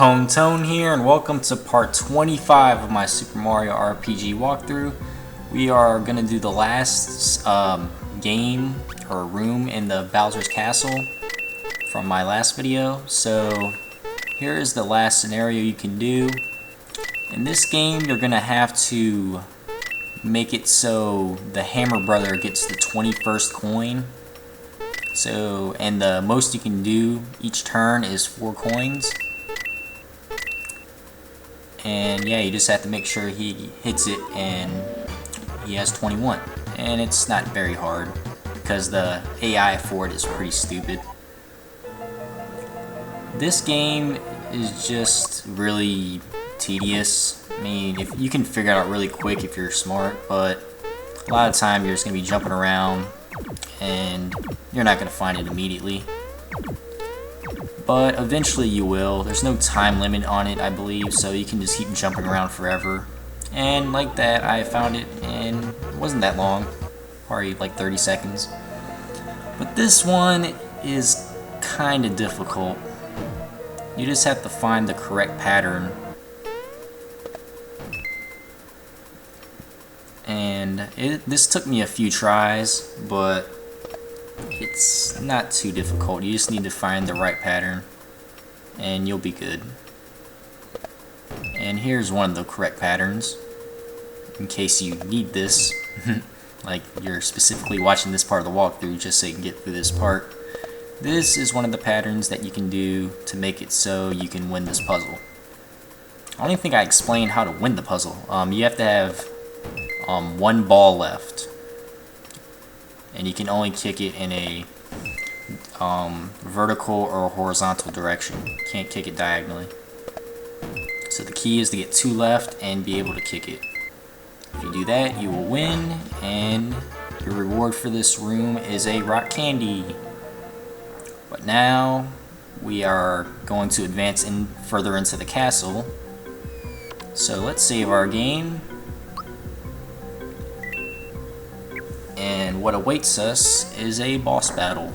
Tone here, and welcome to part 25 of my Super Mario RPG walkthrough. We are going to do the last game or room in the Bowser's Castle from my last video. So here is the last scenario you can do. In this game, you're going to have to make it so the Hammer Brother gets the 21st coin. So, and the most you can do each turn is 4 coins. And yeah, you just have to make sure he hits it and he has 21. And it's not very hard because the AI for it is pretty stupid. This game is just really tedious. I mean, if you can figure it out really quick if you're smart, but a lot of the time you're just going to be jumping around and you're not going to find it immediately. But eventually you will. There's no time limit on it, I believe, so you can just keep jumping around forever. And like that, I found it, and it wasn't that long, probably like 30 seconds. But this one is kind of difficult. You just have to find the correct pattern. And this took me a few tries, but it's not too difficult. You just need to find the right pattern and you'll be good. And here's one of the correct patterns in case you need this. Like you're specifically watching this part of the walkthrough just so you can get through this part. This is one of the patterns that you can do to make it so you can win this puzzle. I don't even think I explained how to win the puzzle. You have to have one ball left. And you can only kick it in a vertical or horizontal direction. You can't kick it diagonally. So the key is to get 2 left and be able to kick it. If you do that, you will win, and your reward for this room is a rock candy. But now we are going to advance further into the castle. So let's save our game. And what awaits us is a boss battle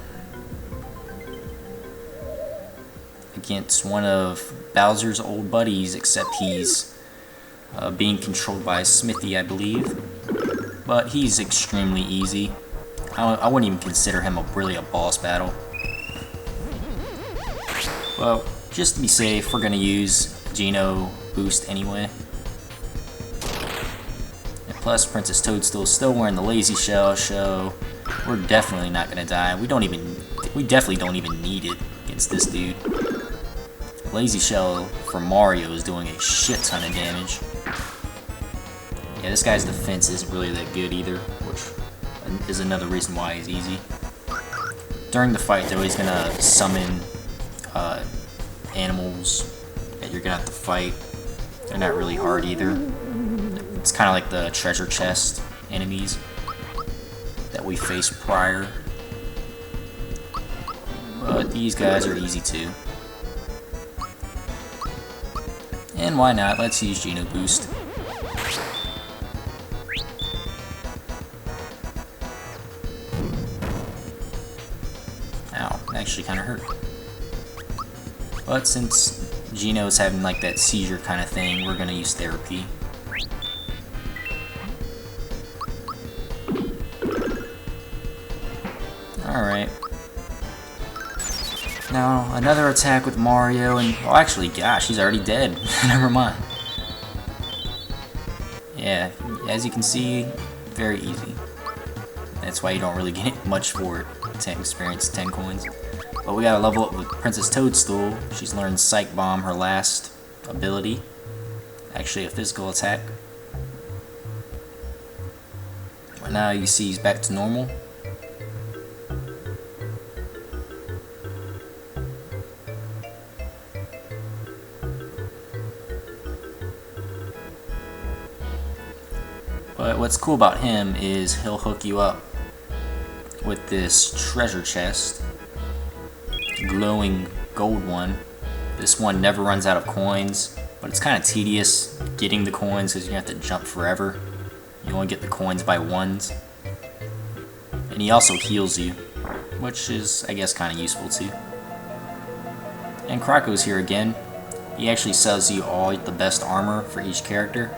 against one of Bowser's old buddies, except he's being controlled by Smithy, I believe. But he's extremely easy. I wouldn't even consider him really a boss battle. Well, just to be safe, we're going to use Geno Boost anyway. Plus, Princess Toadstool's still wearing the lazy shell, so we're definitely not gonna die. We definitely don't even need it against this dude. Lazy shell for Mario is doing a shit ton of damage. Yeah, this guy's defense isn't really that good either, which is another reason why he's easy. During the fight, though, he's gonna summon animals that you're gonna have to fight. They're not really hard either. It's kind of like the treasure chest enemies that we faced prior. But these guys are easy too. And why not? Let's use Geno Boost. Ow, that actually kind of hurt. But since Geno's having like that seizure kind of thing, we're going to use therapy. Alright. Now, another attack with Mario, and... oh, actually, gosh, he's already dead. Never mind. Yeah, as you can see, very easy. That's why you don't really get much for it. 10 experience, 10 coins. But we gotta level up with Princess Toadstool. She's learned Psych Bomb, her last ability. Actually, a physical attack. But now you see he's back to normal. But what's cool about him is he'll hook you up with this treasure chest, glowing gold one. This one never runs out of coins, but it's kind of tedious getting the coins because you have to jump forever. You only get the coins by ones. And he also heals you, which is, I guess, kind of useful too. And Croco's here again. He actually sells you all the best armor for each character.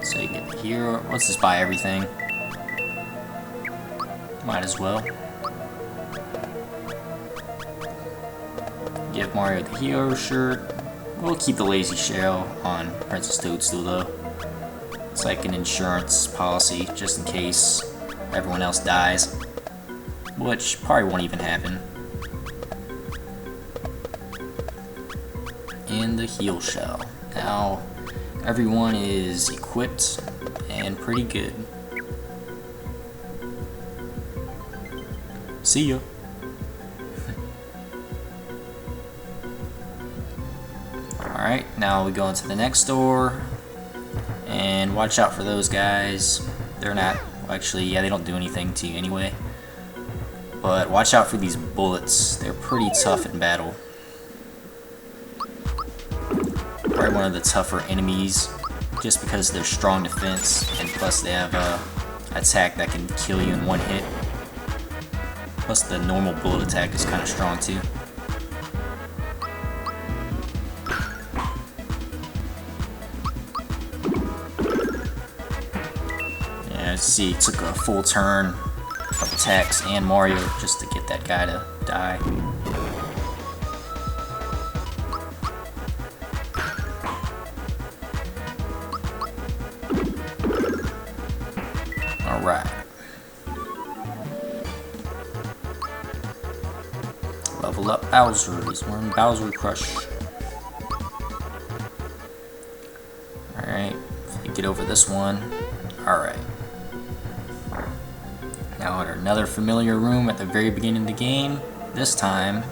So you get the hero. Let's just buy everything. Might as well. Give Mario the hero shirt. We'll keep the lazy shell on Princess Toadstool though. It's like an insurance policy just in case everyone else dies. Which probably won't even happen. And the heal shell. Now everyone is equipped and pretty good. See ya. Alright, now we go into the next door. And watch out for those guys. They're not, actually, yeah, they don't do anything to you anyway. But watch out for these bullets. They're pretty tough in battle. Probably one of the tougher enemies, just because of their strong defense, and plus they have a attack that can kill you in one hit. Plus the normal bullet attack is kind of strong too. Yeah, see, it took a full turn of attacks and Mario just to get that guy to die. Alright. Level up Bowser. He's wearing Bowser Crush. Alright. Get over this one. Alright. Now at another familiar room at the very beginning of the game. This time,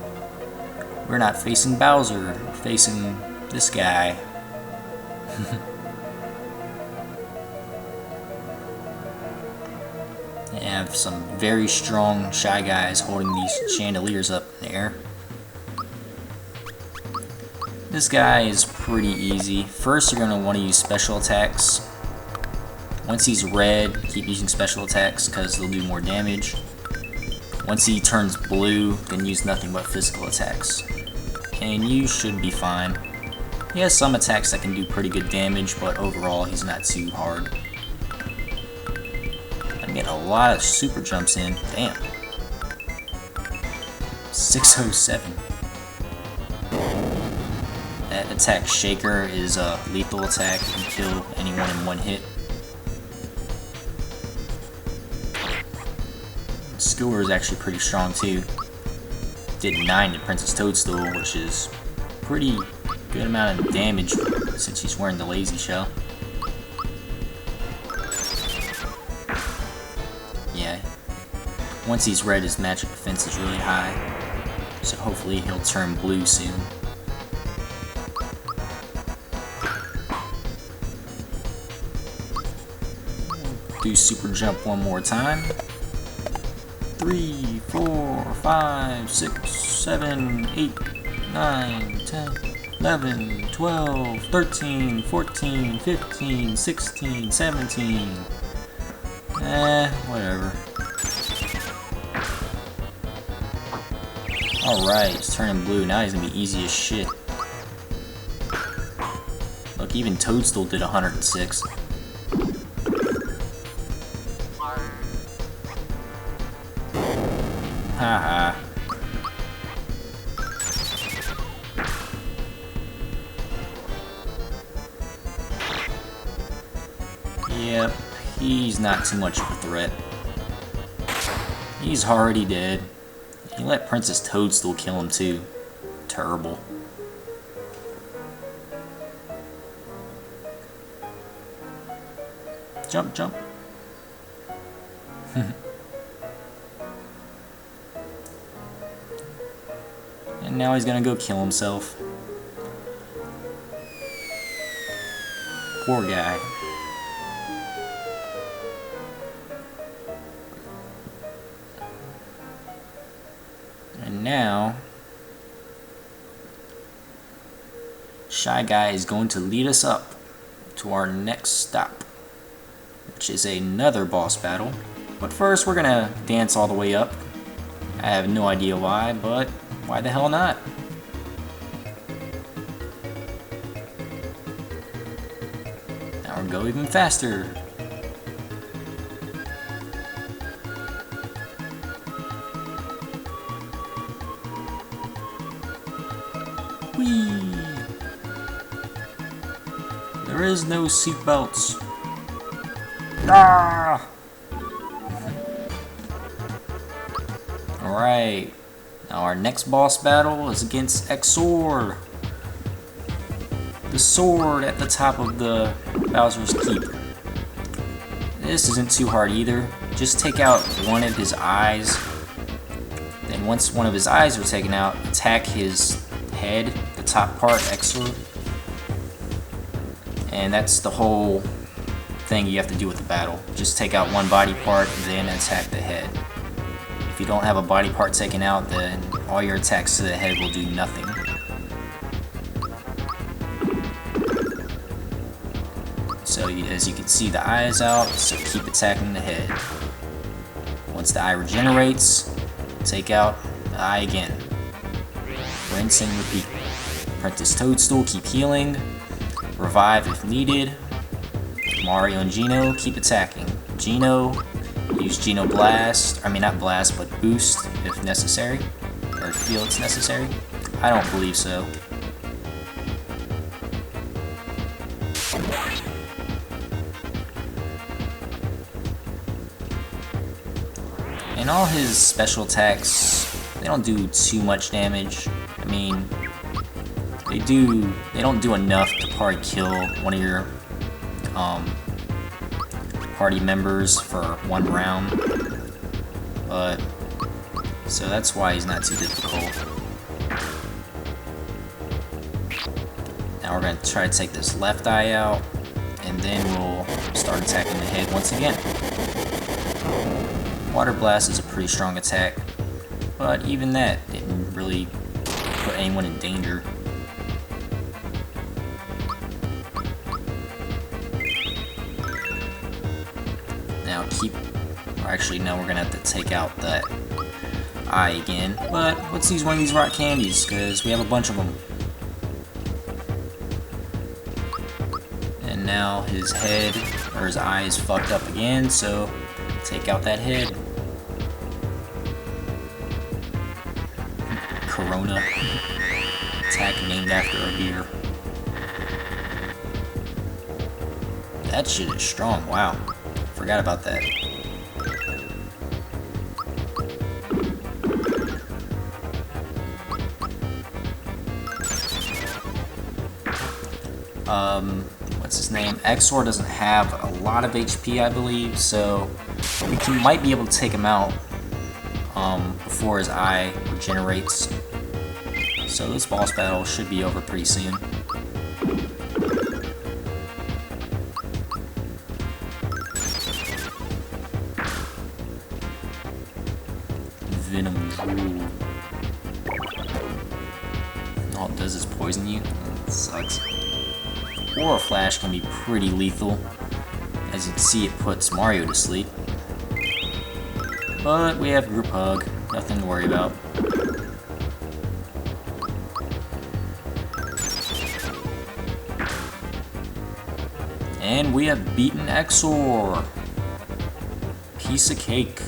we're not facing Bowser. We're facing this guy. They have some very strong Shy Guys holding these chandeliers up in the air. This guy is pretty easy. First, you're going to want to use special attacks. Once he's red, keep using special attacks because they'll do more damage. Once he turns blue, then use nothing but physical attacks. And you should be fine. He has some attacks that can do pretty good damage, but overall he's not too hard. I'm getting a lot of super jumps in. Damn. 607. That attack Shaker is a lethal attack. It can kill anyone in one hit. Skewer is actually pretty strong too. Did 9 to Princess Toadstool, which is pretty good amount of damage since he's wearing the lazy shell. Yeah. Once he's red, his magic defense is really high. So hopefully he'll turn blue soon. Do super jump one more time. 3, 4, 5, 6, 7, 8, 9, 10, 11, 12, 13, 14, 15, 16, 17. Whatever. Alright, he's turning blue. Now he's gonna be easy as shit. Look, even Toadstool did 106. Haha. Yep, he's not too much of a threat. He's already dead. He let Princess Toadstool kill him too. Terrible. Jump, jump. And now he's gonna go kill himself. Poor guy. And now, Shy Guy is going to lead us up to our next stop, which is another boss battle. But first, we're gonna dance all the way up I have no idea why, but why the hell not? Now we'll go even faster. Whee! There is no seatbelts. Ah! Alright, now our next boss battle is against Exor, the sword at the top of the Bowser's Keep. This isn't too hard either. Just take out one of his eyes. Then once one of his eyes are taken out, attack his head, the top part, Exor. And that's the whole thing you have to do with the battle. Just take out one body part, then attack the head. If you don't have a body part taken out, then all your attacks to the head will do nothing. So as you can see, the eye is out, so keep attacking the head. Once the eye regenerates, take out the eye again. Rinse and repeat. Apprentice Toadstool, keep healing. Revive if needed. Mario and Geno, keep attacking. Geno, use Geno Blast, not Blast, but Boost if necessary, or feel it's necessary. I don't believe so. And all his special attacks, they don't do too much damage. They don't do enough to probably kill one of your party members for one round, but so that's why he's not too difficult. Now we're going to try to take this left eye out, and then we'll start attacking the head once again. Water Blast is a pretty strong attack, but even that didn't really put anyone in danger. Now no, we're gonna have to take out that eye again, but let's use one of these rock candies, because we have a bunch of them. And now his head, or his eye is fucked up again, so take out that head. Corona. Attack named after a beer. That shit is strong, wow. Forgot about that. What's his name? Exor doesn't have a lot of HP, I believe, so we might be able to take him out before his eye regenerates. So this boss battle should be over pretty soon. Venom Drool. All it does is poison you. That sucks. Aura Flash can be pretty lethal. As you can see, it puts Mario to sleep. But we have Group Hug. Nothing to worry about. And we have beaten Exor. Piece of cake.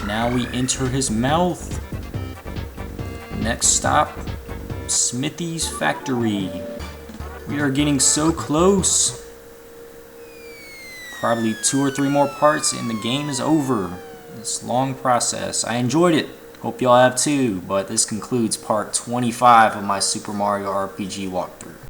Now we enter his mouth. Next stop, Smithy's factory. We are getting so close. Probably 2 or 3 more parts and the game is over. This long process. I enjoyed it. Hope y'all have too. But this concludes part 25 of my Super Mario RPG walkthrough.